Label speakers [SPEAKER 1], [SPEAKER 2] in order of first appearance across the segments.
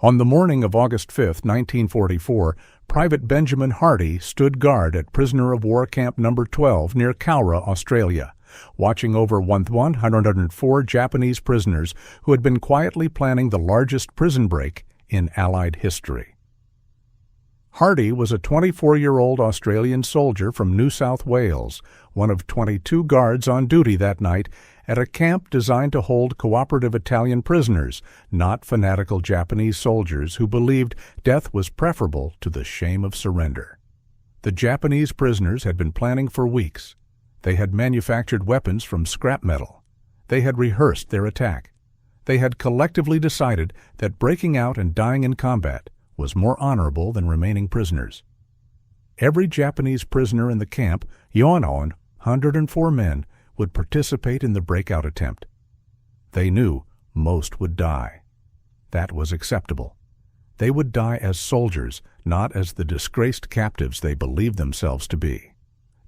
[SPEAKER 1] On the morning of August 5, 1944, Private Benjamin Hardy stood guard at prisoner of war camp No. 12 near Cowra, Australia, watching over 104 Japanese prisoners who had been quietly planning the largest prison break in Allied history. Hardy was a 24-year-old Australian soldier from New South Wales, one of 22 guards on duty that night at a camp designed to hold cooperative Italian prisoners, not fanatical Japanese soldiers who believed death was preferable to the shame of surrender. The Japanese prisoners had been planning for weeks. They had manufactured weapons from scrap metal. They had rehearsed their attack. They had collectively decided that breaking out and dying in combat was more honorable than remaining prisoners. Every Japanese prisoner in the camp, 104 men, would participate in the breakout attempt. They knew most would die. That was acceptable. They would die as soldiers, not as the disgraced captives they believed themselves to be.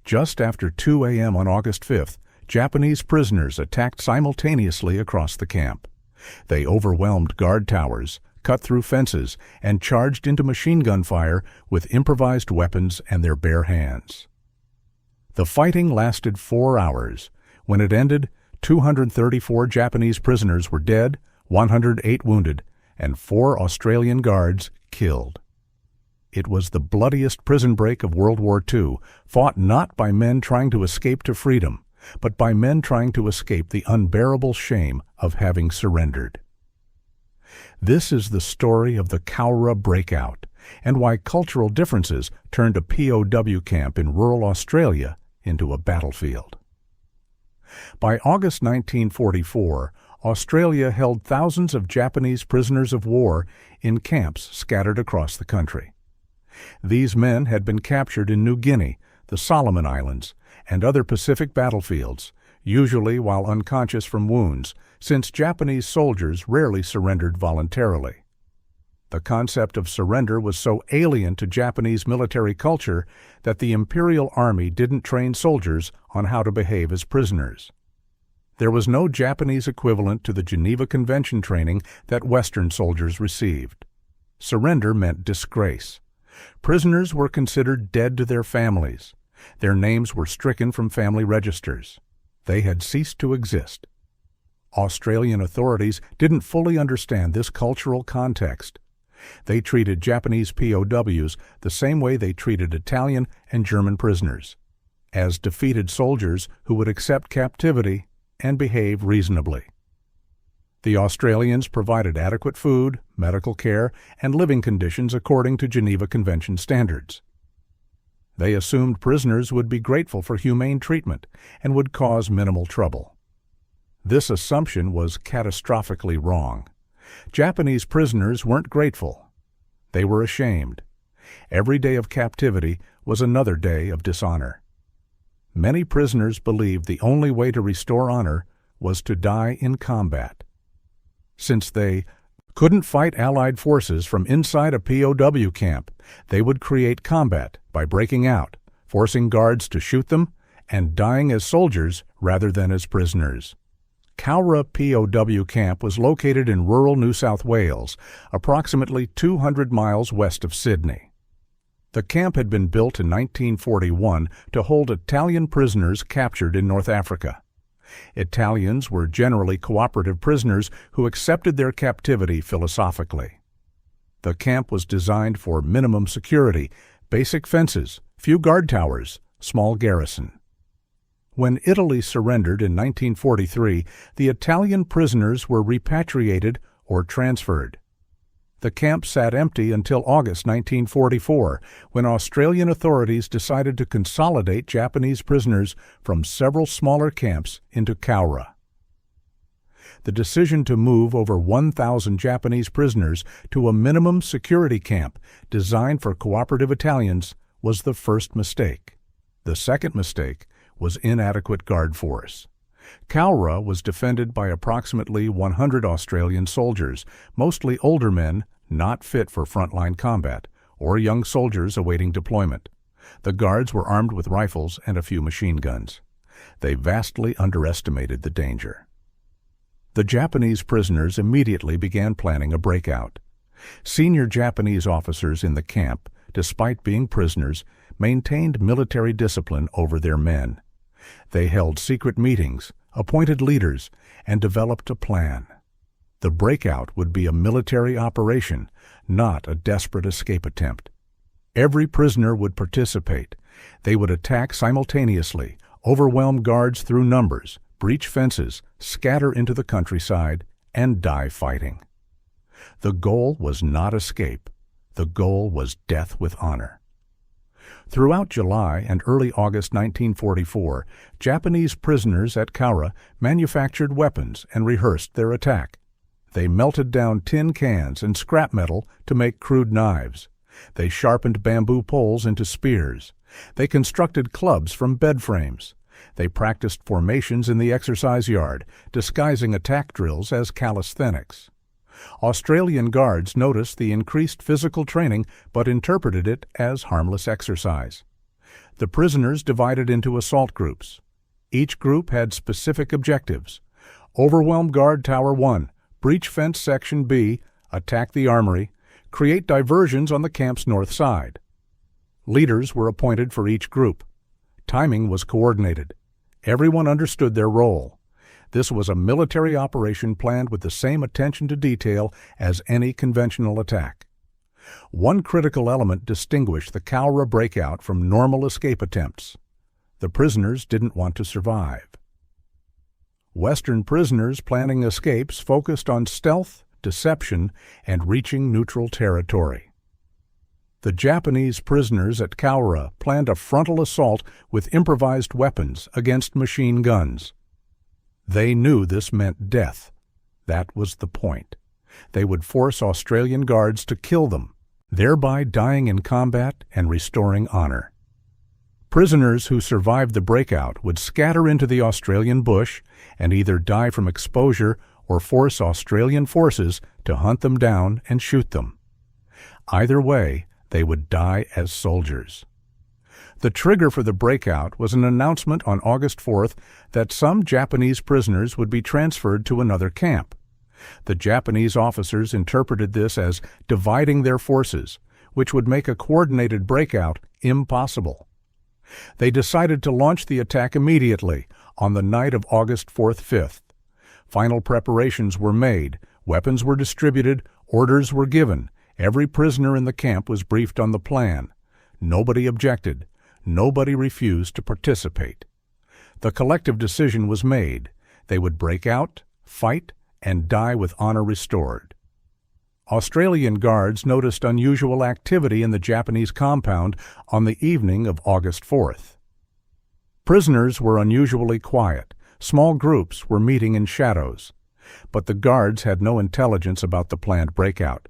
[SPEAKER 1] Just after 2 a.m. on August 5th, Japanese prisoners attacked simultaneously across the camp. They overwhelmed guard towers, cut through fences, and charged into machine gun fire with improvised weapons and their bare hands. The fighting lasted 4 hours. When it ended, 234 Japanese prisoners were dead, 108 wounded, and 4 Australian guards killed. It was the bloodiest prison break of World War II, fought not by men trying to escape to freedom, but by men trying to escape the unbearable shame of having surrendered. This is the story of the Cowra breakout, and why cultural differences turned a POW camp in rural Australia into a battlefield. By August 1944, Australia held thousands of Japanese prisoners of war in camps scattered across the country. These men had been captured in New Guinea, the Solomon Islands, and other Pacific battlefields, usually while unconscious from wounds, since Japanese soldiers rarely surrendered voluntarily. The concept of surrender was so alien to Japanese military culture that the Imperial Army didn't train soldiers on how to behave as prisoners. There was no Japanese equivalent to the Geneva Convention training that Western soldiers received. Surrender meant disgrace. Prisoners were considered dead to their families. Their names were stricken from family registers. They had ceased to exist. Australian authorities didn't fully understand this cultural context. They treated Japanese POWs the same way they treated Italian and German prisoners, as defeated soldiers who would accept captivity and behave reasonably. The Australians provided adequate food, medical care, and living conditions according to Geneva Convention standards. They assumed prisoners would be grateful for humane treatment and would cause minimal trouble. This assumption was catastrophically wrong. Japanese prisoners weren't grateful. They were ashamed. Every day of captivity was another day of dishonor. Many prisoners believed the only way to restore honor was to die in combat. Since they couldn't fight Allied forces from inside a POW camp, they would create combat by breaking out, forcing guards to shoot them, and dying as soldiers rather than as prisoners. Cowra POW camp was located in rural New South Wales, approximately 200 miles west of Sydney. The camp had been built in 1941 to hold Italian prisoners captured in North Africa. Italians were generally cooperative prisoners who accepted their captivity philosophically. The camp was designed for minimum security, basic fences, few guard towers, small garrison. When Italy surrendered in 1943, the Italian prisoners were repatriated or transferred. The camp sat empty until August 1944, when Australian authorities decided to consolidate Japanese prisoners from several smaller camps into Cowra. The decision to move over 1,000 Japanese prisoners to a minimum security camp designed for cooperative Italians was the first mistake. The second mistake was inadequate guard force. Cowra was defended by approximately 100 Australian soldiers, mostly older men not fit for frontline combat, or young soldiers awaiting deployment. The guards were armed with rifles and a few machine guns. They vastly underestimated the danger. The Japanese prisoners immediately began planning a breakout. Senior Japanese officers in the camp, despite being prisoners, maintained military discipline over their men. They held secret meetings, appointed leaders, and developed a plan. The breakout would be a military operation, not a desperate escape attempt. Every prisoner would participate. They would attack simultaneously, overwhelm guards through numbers, breach fences, scatter into the countryside, and die fighting. The goal was not escape. The goal was death with honor. Throughout July and early August 1944, Japanese prisoners at Cowra manufactured weapons and rehearsed their attack. They melted down tin cans and scrap metal to make crude knives. They sharpened bamboo poles into spears. They constructed clubs from bed frames. They practiced formations in the exercise yard, disguising attack drills as calisthenics. Australian guards noticed the increased physical training but interpreted it as harmless exercise. The prisoners divided into assault groups. Each group had specific objectives. Overwhelm Guard Tower 1, breach fence Section B, attack the armory, create diversions on the camp's north side. Leaders were appointed for each group. Timing was coordinated. Everyone understood their role. This was a military operation planned with the same attention to detail as any conventional attack. One critical element distinguished the Cowra breakout from normal escape attempts. The prisoners didn't want to survive. Western prisoners planning escapes focused on stealth, deception, and reaching neutral territory. The Japanese prisoners at Cowra planned a frontal assault with improvised weapons against machine guns. They knew this meant death. That was the point. They would force Australian guards to kill them, thereby dying in combat and restoring honor. Prisoners who survived the breakout would scatter into the Australian bush and either die from exposure or force Australian forces to hunt them down and shoot them. Either way, they would die as soldiers. The trigger for the breakout was an announcement on August 4th that some Japanese prisoners would be transferred to another camp. The Japanese officers interpreted this as dividing their forces, which would make a coordinated breakout impossible. They decided to launch the attack immediately, on the night of August 4th-5th. Final preparations were made, weapons were distributed, orders were given. Every prisoner in the camp was briefed on the plan. Nobody objected. Nobody refused to participate. The collective decision was made. They would break out, fight, and die with honor restored. Australian guards noticed unusual activity in the Japanese compound on the evening of August 4th. Prisoners were unusually quiet. Small groups were meeting in shadows. But the guards had no intelligence about the planned breakout.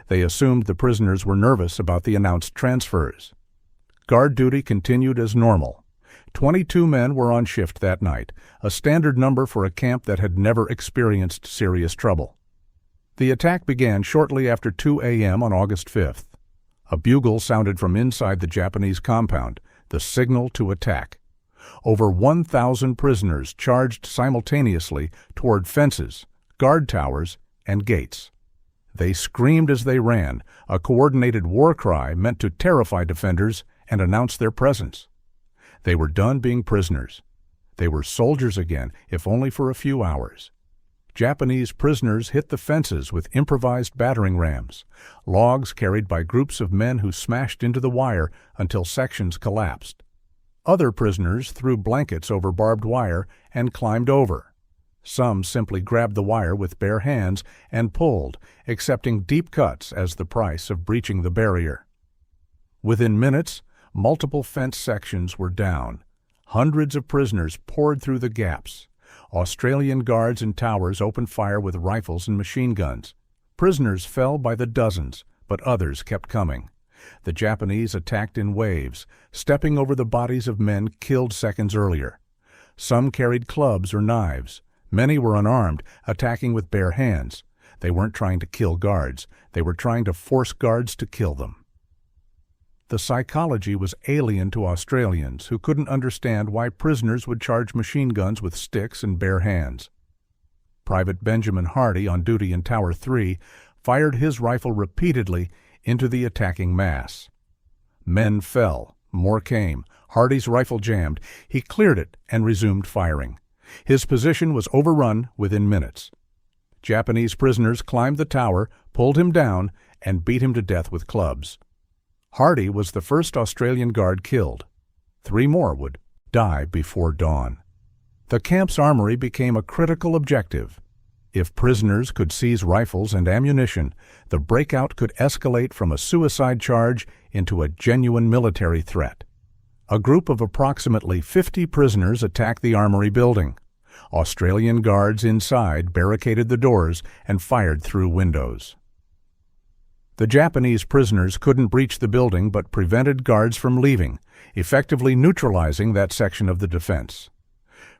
[SPEAKER 1] They assumed the prisoners were nervous about the announced transfers. Guard duty continued as normal. 22 men were on shift that night, a standard number for a camp that had never experienced serious trouble. The attack began shortly after 2 a.m. on August 5th. A bugle sounded from inside the Japanese compound, the signal to attack. Over 1,000 prisoners charged simultaneously toward fences, guard towers, and gates. They screamed as they ran, a coordinated war cry meant to terrify defenders and announce their presence. They were done being prisoners. They were soldiers again, if only for a few hours. Japanese prisoners hit the fences with improvised battering rams, logs carried by groups of men who smashed into the wire until sections collapsed. Other prisoners threw blankets over barbed wire and climbed over. Some simply grabbed the wire with bare hands and pulled, accepting deep cuts as the price of breaching the barrier. Within minutes, multiple fence sections were down. Hundreds of prisoners poured through the gaps. Australian guards in towers opened fire with rifles and machine guns. Prisoners fell by the dozens, but others kept coming. The Japanese attacked in waves, stepping over the bodies of men killed seconds earlier. Some carried clubs or knives. Many were unarmed, attacking with bare hands. They weren't trying to kill guards. They were trying to force guards to kill them. The psychology was alien to Australians who couldn't understand why prisoners would charge machine guns with sticks and bare hands. Private Benjamin Hardy, on duty in Tower 3, fired his rifle repeatedly into the attacking mass. Men fell. More came. Hardy's rifle jammed. He cleared it and resumed firing. His position was overrun within minutes. Japanese prisoners climbed the tower, pulled him down, and beat him to death with clubs. Hardy was the first Australian guard killed. 3 more would die before dawn. The camp's armory became a critical objective. If prisoners could seize rifles and ammunition, the breakout could escalate from a suicide charge into a genuine military threat. A group of approximately 50 prisoners attacked the armory building. Australian guards inside barricaded the doors and fired through windows. The Japanese prisoners couldn't breach the building but prevented guards from leaving, effectively neutralizing that section of the defense.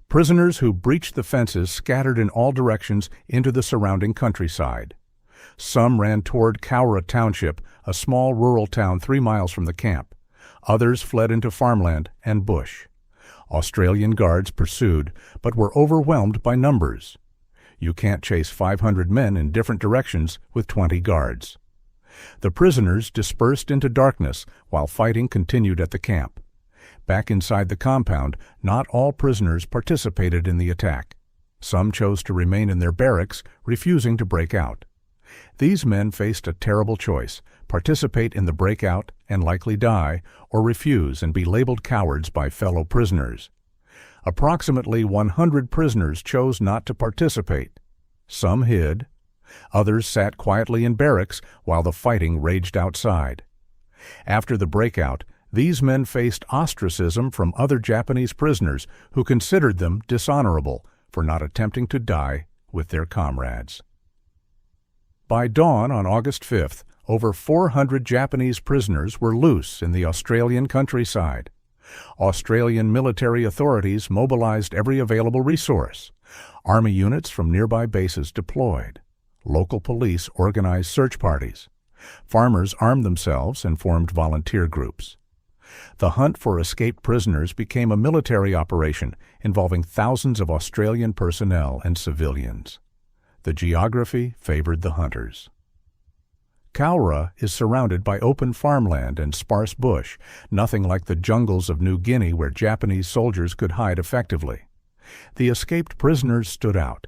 [SPEAKER 1] Prisoners who breached the fences scattered in all directions into the surrounding countryside. Some ran toward Cowra Township, a small rural town 3 miles from the camp. Others fled into farmland and bush. Australian guards pursued, but were overwhelmed by numbers. You can't chase 500 men in different directions with 20 guards. The prisoners dispersed into darkness while fighting continued at the camp. Back inside the compound, not all prisoners participated in the attack. Some chose to remain in their barracks, refusing to break out. These men faced a terrible choice: participate in the breakout and likely die, or refuse and be labeled cowards by fellow prisoners. Approximately 100 prisoners chose not to participate. Some hid. Others sat quietly in barracks while the fighting raged outside. After the breakout, these men faced ostracism from other Japanese prisoners who considered them dishonorable for not attempting to die with their comrades. By dawn on August 5th, over 400 Japanese prisoners were loose in the Australian countryside. Australian military authorities mobilized every available resource. Army units from nearby bases deployed. Local police organized search parties. Farmers armed themselves and formed volunteer groups. The hunt for escaped prisoners became a military operation involving thousands of Australian personnel and civilians. The geography favored the hunters. Cowra is surrounded by open farmland and sparse bush, nothing like the jungles of New Guinea where Japanese soldiers could hide effectively. The escaped prisoners stood out.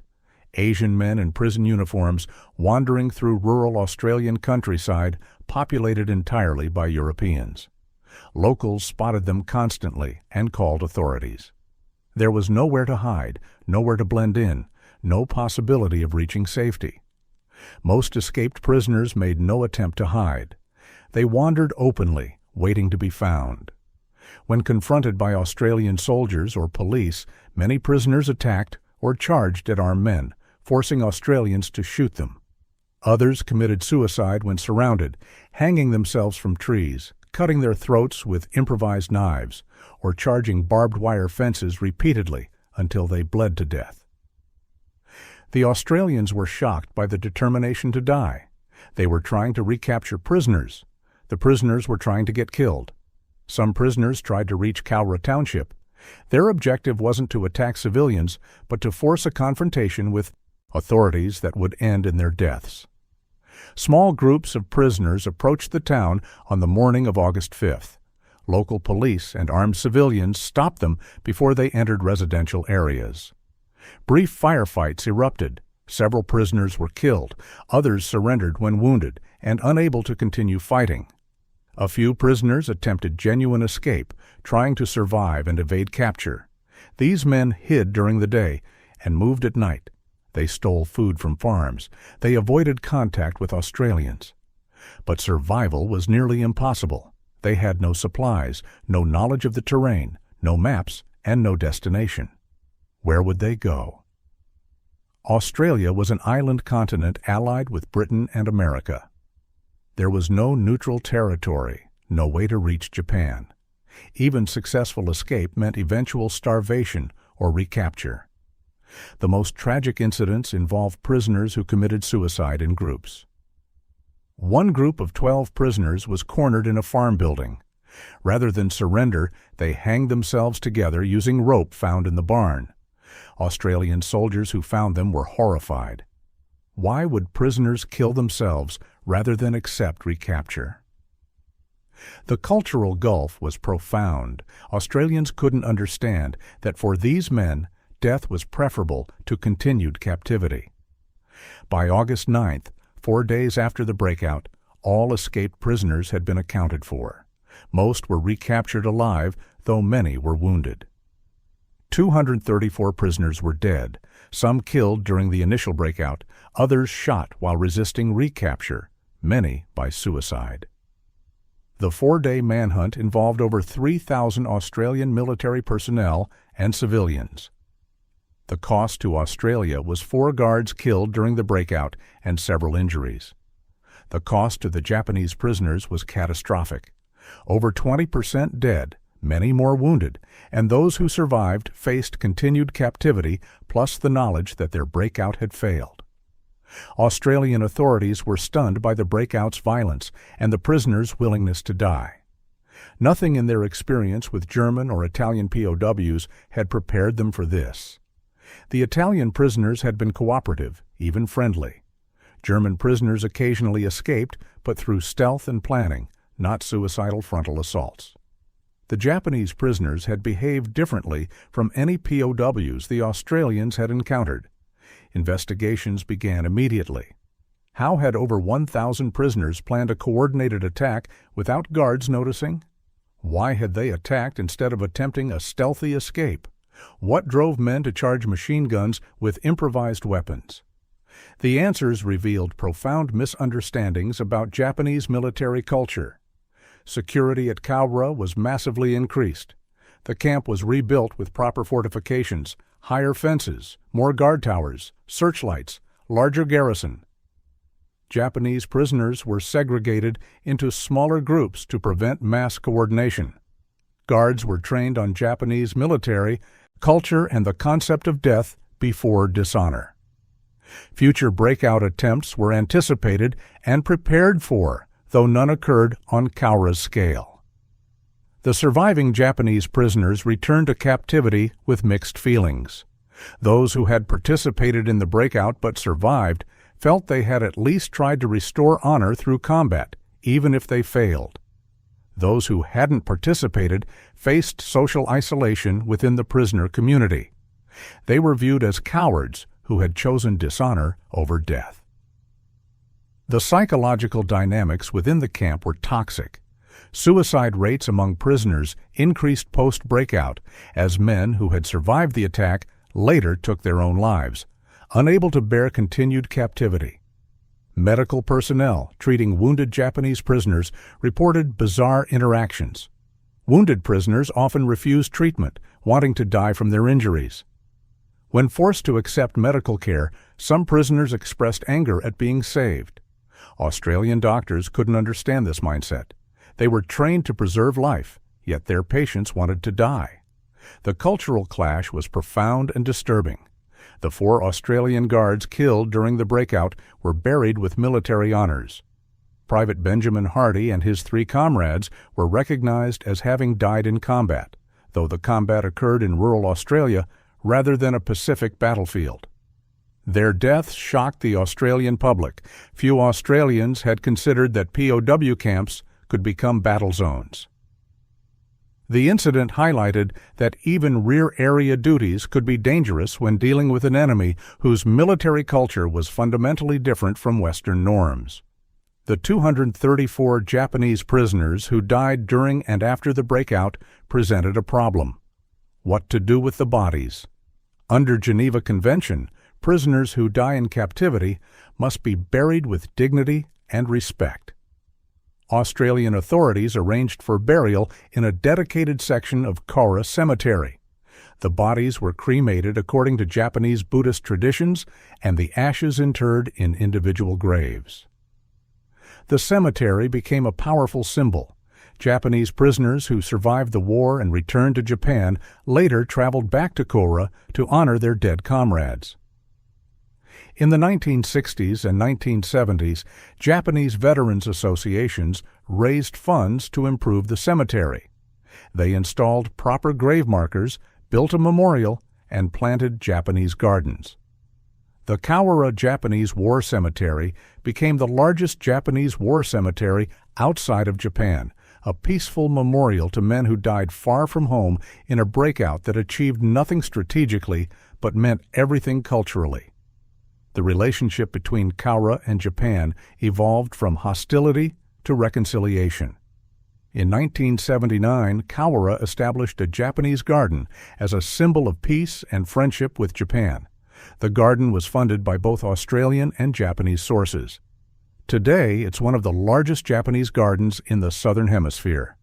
[SPEAKER 1] Asian men in prison uniforms wandering through rural Australian countryside populated entirely by Europeans. Locals spotted them constantly and called authorities. There was nowhere to hide, nowhere to blend in, no possibility of reaching safety. Most escaped prisoners made no attempt to hide. They wandered openly, waiting to be found. When confronted by Australian soldiers or police, many prisoners attacked or charged at armed men, forcing Australians to shoot them. Others committed suicide when surrounded, hanging themselves from trees, cutting their throats with improvised knives, or charging barbed wire fences repeatedly until they bled to death. The Australians were shocked by the determination to die. They were trying to recapture prisoners. The prisoners were trying to get killed. Some prisoners tried to reach Cowra Township. Their objective wasn't to attack civilians, but to force a confrontation with authorities that would end in their deaths. Small groups of prisoners approached the town on the morning of August 5th. Local police and armed civilians stopped them before they entered residential areas. Brief firefights erupted. Several prisoners were killed. Others surrendered when wounded and unable to continue fighting. A few prisoners attempted genuine escape, trying to survive and evade capture. These men hid during the day and moved at night. They stole food from farms. They avoided contact with Australians. But survival was nearly impossible. They had no supplies, no knowledge of the terrain, no maps, and no destination. Where would they go? Australia was an island continent allied with Britain and America. There was no neutral territory, no way to reach Japan. Even successful escape meant eventual starvation or recapture. The most tragic incidents involved prisoners who committed suicide in groups. One group of 12 prisoners was cornered in a farm building. Rather than surrender, they hanged themselves together using rope found in the barn. Australian soldiers who found them were horrified. Why would prisoners kill themselves rather than accept recapture? The cultural gulf was profound. Australians couldn't understand that for these men, death was preferable to continued captivity. By August 9th, 4 days after the breakout, all escaped prisoners had been accounted for. Most were recaptured alive, though many were wounded. 234 prisoners were dead, some killed during the initial breakout, others shot while resisting recapture, many by suicide. The 4-day manhunt involved over 3,000 Australian military personnel and civilians. The cost to Australia was 4 guards killed during the breakout and several injuries. The cost to the Japanese prisoners was catastrophic. Over 20% dead, many more wounded, and those who survived faced continued captivity plus the knowledge that their breakout had failed. Australian authorities were stunned by the breakout's violence and the prisoners' willingness to die. Nothing in their experience with German or Italian POWs had prepared them for this. The Italian prisoners had been cooperative, even friendly. German prisoners occasionally escaped, but through stealth and planning, not suicidal frontal assaults. The Japanese prisoners had behaved differently from any POWs the Australians had encountered. Investigations began immediately. How had over 1,000 prisoners planned a coordinated attack without guards noticing? Why had they attacked instead of attempting a stealthy escape? What drove men to charge machine guns with improvised weapons? The answers revealed profound misunderstandings about Japanese military culture. Security at Cowra was massively increased. The camp was rebuilt with proper fortifications, higher fences, more guard towers, searchlights, larger garrison. Japanese prisoners were segregated into smaller groups to prevent mass coordination. Guards were trained on Japanese military culture and the concept of death before dishonor. Future breakout attempts were anticipated and prepared for, though none occurred on Cowra's scale. The surviving Japanese prisoners returned to captivity with mixed feelings. Those who had participated in the breakout but survived felt they had at least tried to restore honor through combat, even if they failed. Those who hadn't participated faced social isolation within the prisoner community. They were viewed as cowards who had chosen dishonor over death. The psychological dynamics within the camp were toxic. Suicide rates among prisoners increased post-breakout as men who had survived the attack later took their own lives, unable to bear continued captivity. Medical personnel treating wounded Japanese prisoners reported bizarre interactions. Wounded prisoners often refused treatment, wanting to die from their injuries. When forced to accept medical care, some prisoners expressed anger at being saved. Australian doctors couldn't understand this mindset. They were trained to preserve life, yet their patients wanted to die. The cultural clash was profound and disturbing. The 4 Australian guards killed during the breakout were buried with military honors. Private Benjamin Hardy and his 3 comrades were recognized as having died in combat, though the combat occurred in rural Australia rather than a Pacific battlefield. Their deaths shocked the Australian public. Few Australians had considered that POW camps could become battle zones. The incident highlighted that even rear area duties could be dangerous when dealing with an enemy whose military culture was fundamentally different from Western norms. The 234 Japanese prisoners who died during and after the breakout presented a problem. What to do with the bodies? Under Geneva Convention, prisoners who die in captivity must be buried with dignity and respect. Australian authorities arranged for burial in a dedicated section of Cowra Cemetery. The bodies were cremated according to Japanese Buddhist traditions and the ashes interred in individual graves. The cemetery became a powerful symbol. Japanese prisoners who survived the war and returned to Japan later traveled back to Cowra to honor their dead comrades. In the 1960s and 1970s, Japanese veterans associations raised funds to improve the cemetery. They installed proper grave markers, built a memorial, and planted Japanese gardens. The Cowra Japanese War Cemetery became the largest Japanese war cemetery outside of Japan, a peaceful memorial to men who died far from home in a breakout that achieved nothing strategically but meant everything culturally. The relationship between Cowra and Japan evolved from hostility to reconciliation. In 1979, Cowra established a Japanese garden as a symbol of peace and friendship with Japan. The garden was funded by both Australian and Japanese sources. Today, it's one of the largest Japanese gardens in the Southern Hemisphere.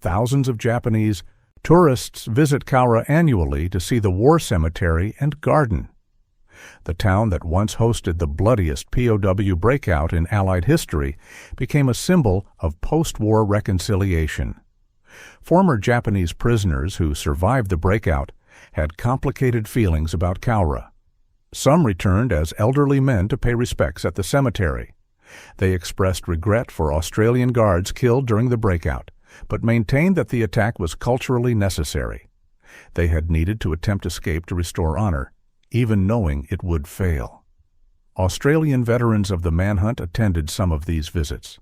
[SPEAKER 1] Thousands of Japanese tourists visit Cowra annually to see the war cemetery and garden. The town that once hosted the bloodiest POW breakout in Allied history became a symbol of post-war reconciliation. Former Japanese prisoners who survived the breakout had complicated feelings about Cowra. Some returned as elderly men to pay respects at the cemetery. They expressed regret for Australian guards killed during the breakout, but maintained that the attack was culturally necessary. They had needed to attempt escape to restore honor, even knowing it would fail. Australian veterans of the manhunt attended some of these visits.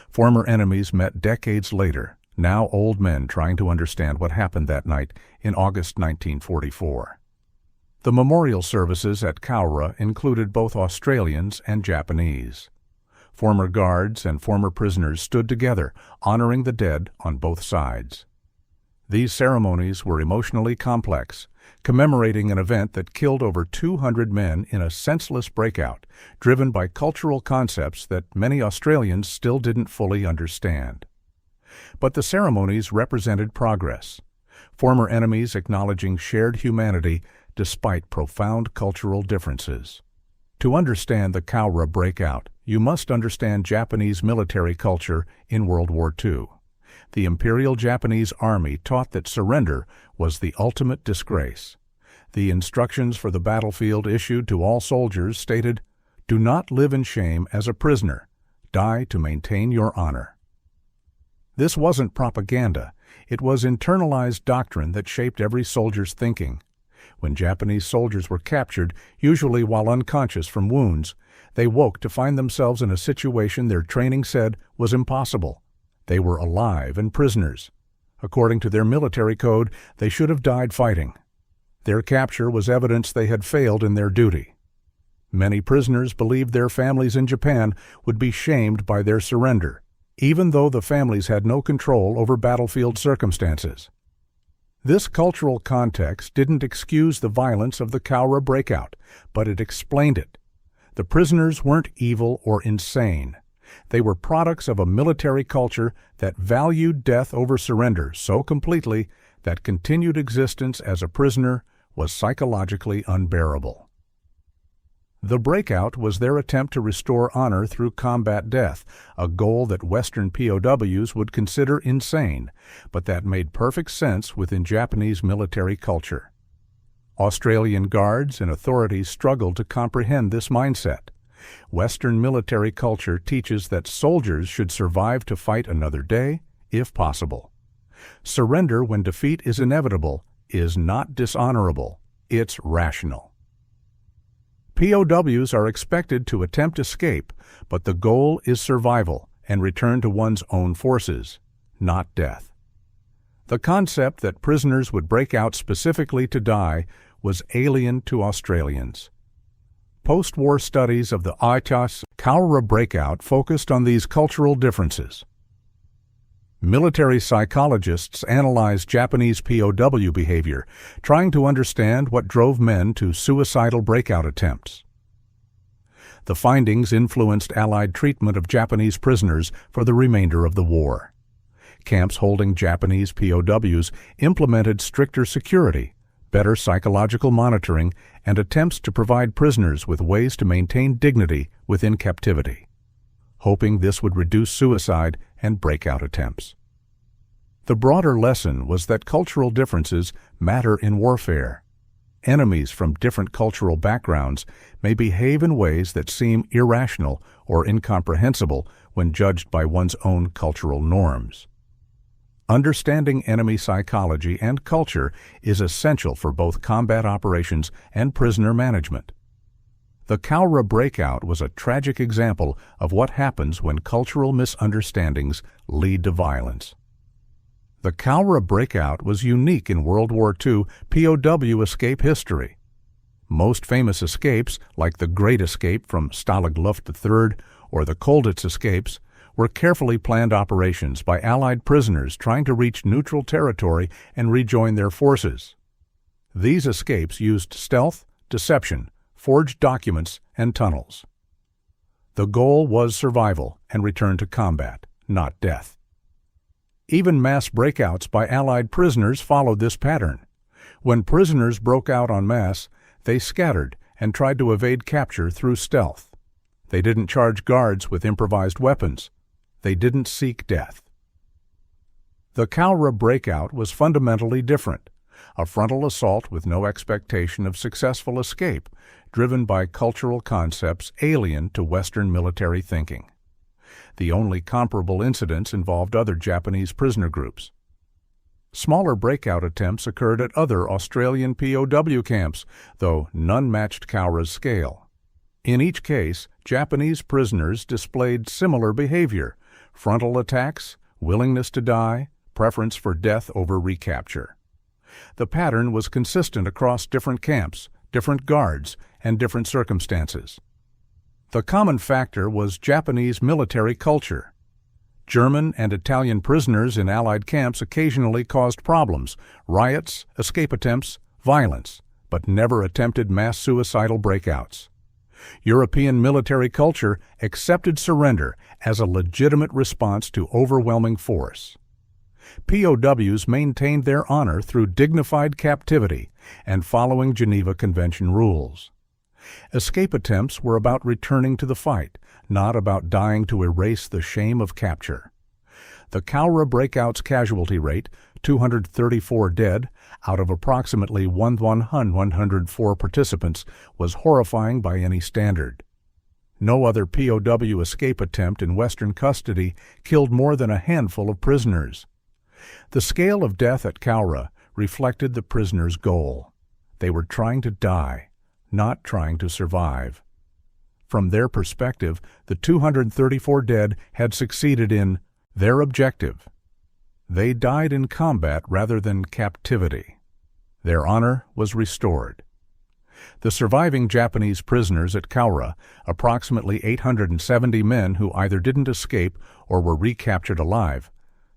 [SPEAKER 1] Former enemies met decades later, now old men trying to understand what happened that night in August 1944. The memorial services at Cowra included both Australians and Japanese. Former guards and former prisoners stood together, honoring the dead on both sides. These ceremonies were emotionally complex, commemorating an event that killed over 200 men in a senseless breakout, driven by cultural concepts that many Australians still didn't fully understand. But the ceremonies represented progress, former enemies acknowledging shared humanity despite profound cultural differences. To understand the Cowra breakout, you must understand Japanese military culture in World War II. The Imperial Japanese Army taught that surrender was the ultimate disgrace. The instructions for the battlefield issued to all soldiers stated, "Do not live in shame as a prisoner. Die to maintain your honor." This wasn't propaganda. It was internalized doctrine that shaped every soldier's thinking. When Japanese soldiers were captured, usually while unconscious from wounds, they woke to find themselves in a situation their training said was impossible. They were alive and prisoners. According to their military code, they should have died fighting. Their capture was evidence they had failed in their duty. Many prisoners believed their families in Japan would be shamed by their surrender, even though the families had no control over battlefield circumstances. This cultural context didn't excuse the violence of the Cowra breakout, but it explained it. The prisoners weren't evil or insane. They were products of a military culture that valued death over surrender so completely that continued existence as a prisoner was psychologically unbearable. The breakout was their attempt to restore honor through combat death, a goal that Western POWs would consider insane, but that made perfect sense within Japanese military culture. Australian guards and authorities struggled to comprehend this mindset. Western military culture teaches that soldiers should survive to fight another day, if possible. Surrender when defeat is inevitable is not dishonorable, it's rational. POWs are expected to attempt escape, but the goal is survival and return to one's own forces, not death. The concept that prisoners would break out specifically to die was alien to Australians. Post-war studies of the Cowra breakout focused on these cultural differences. Military psychologists analyzed Japanese POW behavior, trying to understand what drove men to suicidal breakout attempts. The findings influenced Allied treatment of Japanese prisoners for the remainder of the war. Camps holding Japanese POWs implemented stricter security, better psychological monitoring, and attempts to provide prisoners with ways to maintain dignity within captivity, hoping this would reduce suicide and breakout attempts. The broader lesson was that cultural differences matter in warfare. Enemies from different cultural backgrounds may behave in ways that seem irrational or incomprehensible when judged by one's own cultural norms. Understanding enemy psychology and culture is essential for both combat operations and prisoner management. The Cowra breakout was a tragic example of what happens when cultural misunderstandings lead to violence. The Cowra breakout was unique in World War II POW escape history. Most famous escapes, like the Great Escape from Stalag Luft III or the Colditz escapes, were carefully planned operations by Allied prisoners trying to reach neutral territory and rejoin their forces. These escapes used stealth, deception, forged documents, and tunnels. The goal was survival and return to combat, not death. Even mass breakouts by Allied prisoners followed this pattern. When prisoners broke out en masse, they scattered and tried to evade capture through stealth. They didn't charge guards with improvised weapons. They didn't seek death. The Cowra breakout was fundamentally different, a frontal assault with no expectation of successful escape, driven by cultural concepts alien to Western military thinking. The only comparable incidents involved other Japanese prisoner groups. Smaller breakout attempts occurred at other Australian POW camps, though none matched Cowra's scale. In each case, Japanese prisoners displayed similar behavior: frontal attacks, willingness to die, preference for death over recapture. The pattern was consistent across different camps, different guards, and different circumstances. The common factor was Japanese military culture. German and Italian prisoners in Allied camps occasionally caused problems, riots, escape attempts, violence, but never attempted mass suicidal breakouts. European military culture accepted surrender as a legitimate response to overwhelming force. POWs maintained their honor through dignified captivity and following Geneva Convention rules. Escape attempts were about returning to the fight, not about dying to erase the shame of capture. The Cowra breakout's casualty rate, 234 dead out of approximately 1,104 participants, was horrifying by any standard. No other POW escape attempt in Western custody killed more than a handful of prisoners. The scale of death at Cowra reflected the prisoners' goal. They were trying to die, not trying to survive. From their perspective, the 234 dead had succeeded in their objective. They died in combat rather than captivity. Their honor was restored. The surviving Japanese prisoners at Cowra, approximately 870 men who either didn't escape or were recaptured alive,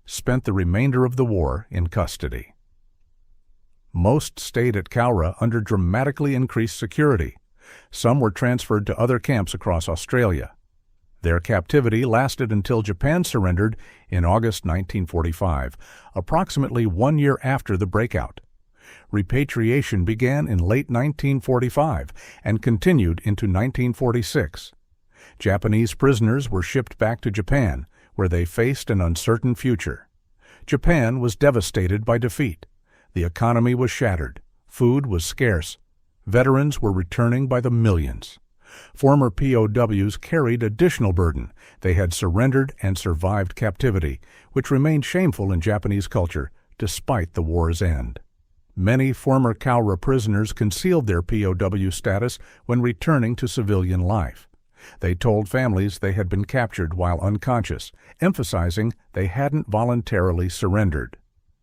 [SPEAKER 1] spent the remainder of the war in custody. Most stayed at Cowra under dramatically increased security. Some were transferred to other camps across Australia. Their captivity lasted until Japan surrendered in August 1945, approximately 1 year after the breakout. Repatriation began in late 1945 and continued into 1946. Japanese prisoners were shipped back to Japan, where they faced an uncertain future. Japan was devastated by defeat. The economy was shattered. Food was scarce. Veterans were returning by the millions. Former POWs carried additional burden. They had surrendered and survived captivity, which remained shameful in Japanese culture despite the war's end. Many former Cowra prisoners concealed their POW status when returning to civilian life. They told families they had been captured while unconscious, emphasizing they hadn't voluntarily surrendered.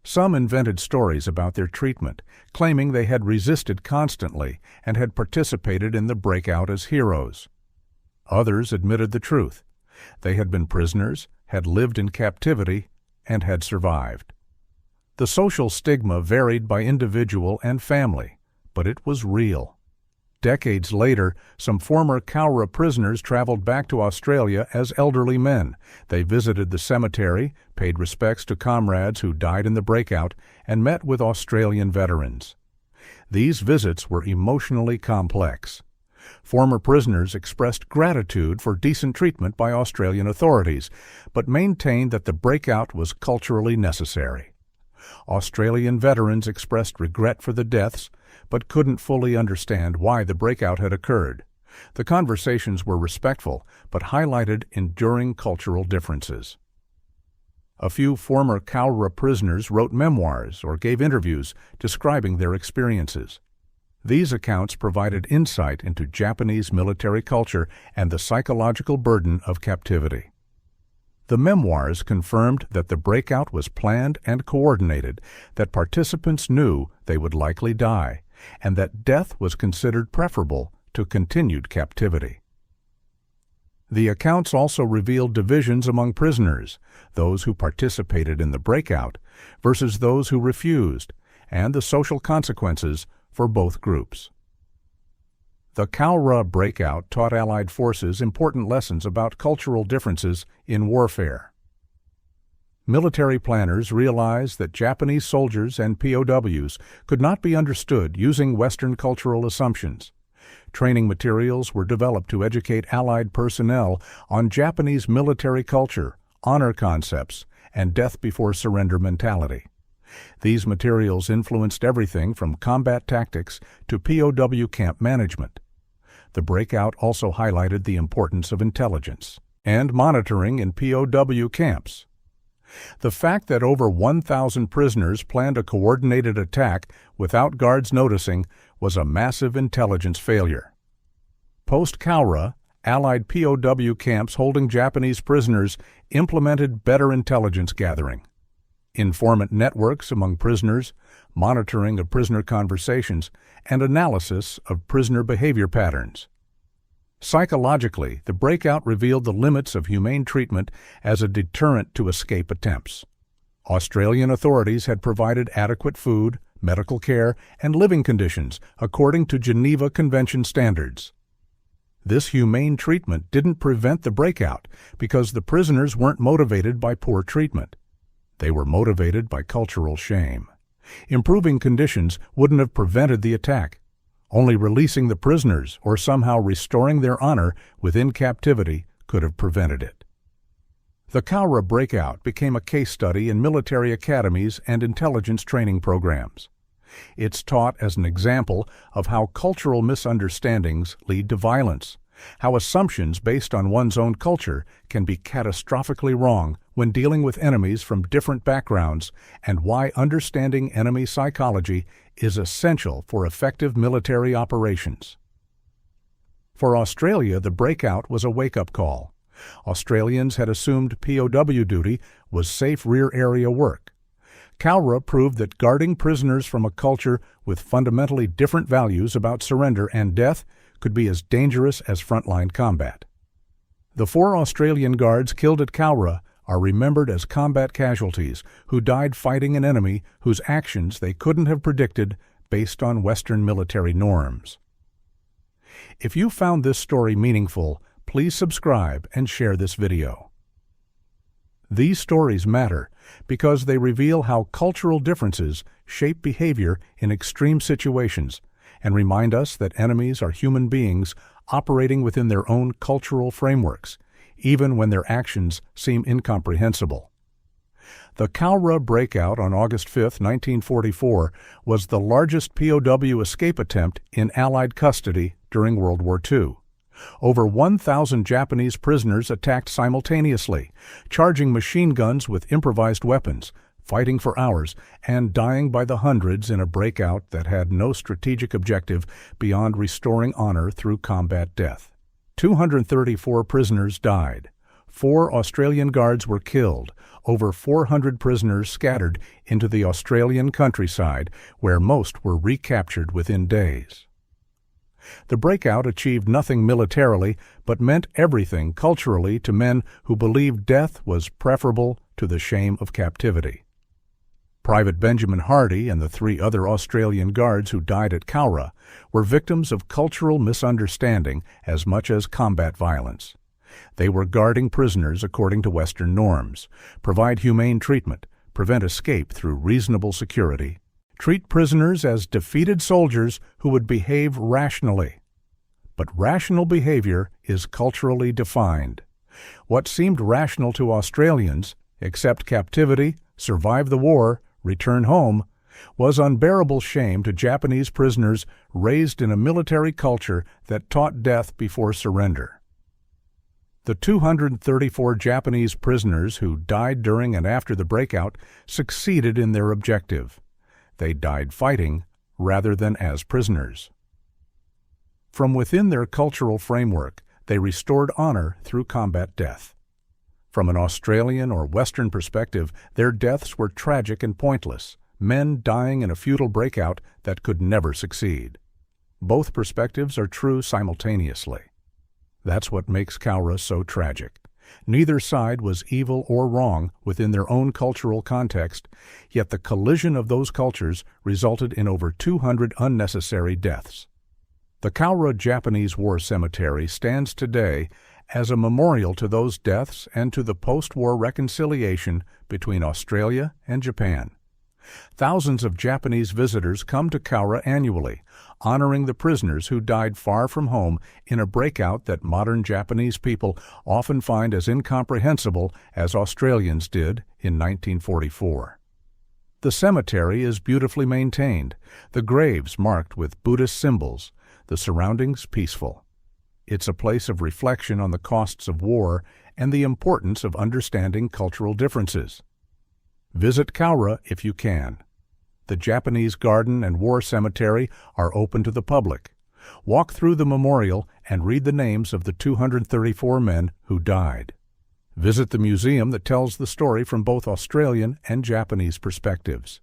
[SPEAKER 1] Some invented stories about their treatment, claiming they had resisted constantly and had participated in the breakout as heroes. Others admitted the truth. They had been prisoners, had lived in captivity, and had survived. The social stigma varied by individual and family, but it was real. Decades later, some former Cowra prisoners traveled back to Australia as elderly men. They visited the cemetery, paid respects to comrades who died in the breakout, and met with Australian veterans. These visits were emotionally complex. Former prisoners expressed gratitude for decent treatment by Australian authorities, but maintained that the breakout was culturally necessary. Australian veterans expressed regret for the deaths, but couldn't fully understand why the breakout had occurred. The conversations were respectful, but highlighted enduring cultural differences. A few former Cowra prisoners wrote memoirs or gave interviews describing their experiences. These accounts provided insight into Japanese military culture and the psychological burden of captivity. The memoirs confirmed that the breakout was planned and coordinated, that participants knew they would likely die, and that death was considered preferable to continued captivity. The accounts also revealed divisions among prisoners, those who participated in the breakout versus those who refused, and the social consequences for both groups. The Cowra breakout taught Allied forces important lessons about cultural differences in warfare. Military planners realized that Japanese soldiers and POWs could not be understood using Western cultural assumptions. Training materials were developed to educate Allied personnel on Japanese military culture, honor concepts, and death before surrender mentality. These materials influenced everything from combat tactics to POW camp management. The breakout also highlighted the importance of intelligence and monitoring in POW camps. The fact that over 1,000 prisoners planned a coordinated attack without guards noticing was a massive intelligence failure. Post-Cowra, Allied POW camps holding Japanese prisoners implemented better intelligence gathering. Informant networks among prisoners, monitoring of prisoner conversations, and analysis of prisoner behavior patterns. Psychologically, the breakout revealed the limits of humane treatment as a deterrent to escape attempts. Australian authorities had provided adequate food, medical care, and living conditions according to Geneva Convention standards. This humane treatment didn't prevent the breakout because the prisoners weren't motivated by poor treatment. They were motivated by cultural shame. Improving conditions wouldn't have prevented the attack. Only releasing the prisoners or somehow restoring their honor within captivity could have prevented it. The Cowra breakout became a case study in military academies and intelligence training programs. It's taught as an example of how cultural misunderstandings lead to violence, how assumptions based on one's own culture can be catastrophically wrong when dealing with enemies from different backgrounds, and why understanding enemy psychology is essential for effective military operations. For Australia, the breakout was a wake-up call. Australians had assumed POW duty was safe rear area work. Cowra proved that guarding prisoners from a culture with fundamentally different values about surrender and death could be as dangerous as frontline combat. The 4 Australian guards killed at Cowra are remembered as combat casualties who died fighting an enemy whose actions they couldn't have predicted based on Western military norms. If you found this story meaningful, please subscribe and share this video. These stories matter because they reveal how cultural differences shape behavior in extreme situations and remind us that enemies are human beings operating within their own cultural frameworks, even when their actions seem incomprehensible. The Cowra breakout on August 5, 1944, was the largest POW escape attempt in Allied custody during World War II. Over 1,000 Japanese prisoners attacked simultaneously, charging machine guns with improvised weapons, fighting for hours, and dying by the hundreds in a breakout that had no strategic objective beyond restoring honor through combat death. 234 prisoners died. 4 Australian guards were killed. Over 400 prisoners scattered into the Australian countryside, where most were recaptured within days. The breakout achieved nothing militarily, but meant everything culturally to men who believed death was preferable to the shame of captivity. Private Benjamin Hardy and the 3 other Australian guards who died at Cowra were victims of cultural misunderstanding as much as combat violence. They were guarding prisoners according to Western norms, provide humane treatment, prevent escape through reasonable security, treat prisoners as defeated soldiers who would behave rationally. But rational behavior is culturally defined. What seemed rational to Australians, accept captivity, survive the war, return home, was unbearable shame to Japanese prisoners raised in a military culture that taught death before surrender. The 234 Japanese prisoners who died during and after the breakout succeeded in their objective. They died fighting rather than as prisoners. From within their cultural framework, they restored honor through combat death. From an Australian or Western perspective, their deaths were tragic and pointless, men dying in a futile breakout that could never succeed. Both perspectives are true simultaneously. That's what makes Cowra so tragic. Neither side was evil or wrong within their own cultural context, yet the collision of those cultures resulted in over 200 unnecessary deaths. The Cowra Japanese War Cemetery stands today as a memorial to those deaths and to the post-war reconciliation between Australia and Japan. Thousands of Japanese visitors come to Cowra annually, honoring the prisoners who died far from home in a breakout that modern Japanese people often find as incomprehensible as Australians did in 1944. The cemetery is beautifully maintained, the graves marked with Buddhist symbols, the surroundings peaceful. It's a place of reflection on the costs of war and the importance of understanding cultural differences. Visit Cowra if you can. The Japanese Garden and War Cemetery are open to the public. Walk through the memorial and read the names of the 234 men who died. Visit the museum that tells the story from both Australian and Japanese perspectives.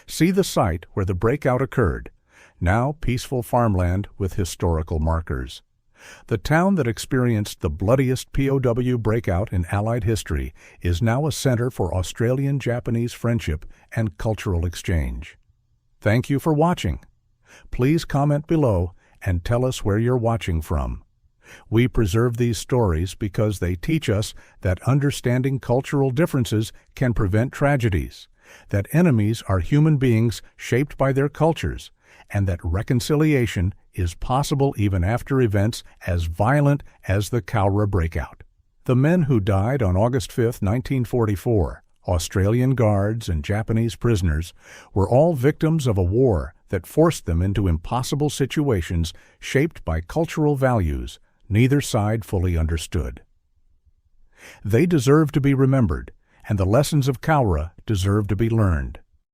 [SPEAKER 1] See the site where the breakout occurred, now peaceful farmland with historical markers. The town that experienced the bloodiest POW breakout in Allied history is now a center for Australian-Japanese friendship and cultural exchange. Thank you for watching. Please comment below and tell us where you're watching from. We preserve these stories because they teach us that understanding cultural differences can prevent tragedies, that enemies are human beings shaped by their cultures, and that reconciliation is possible even after events as violent as the Cowra breakout. The men who died on August 5, 1944, Australian guards and Japanese prisoners, were all victims of a war that forced them into impossible situations shaped by cultural values neither side fully understood. They deserve to be remembered, and the lessons of Cowra deserve to be learned.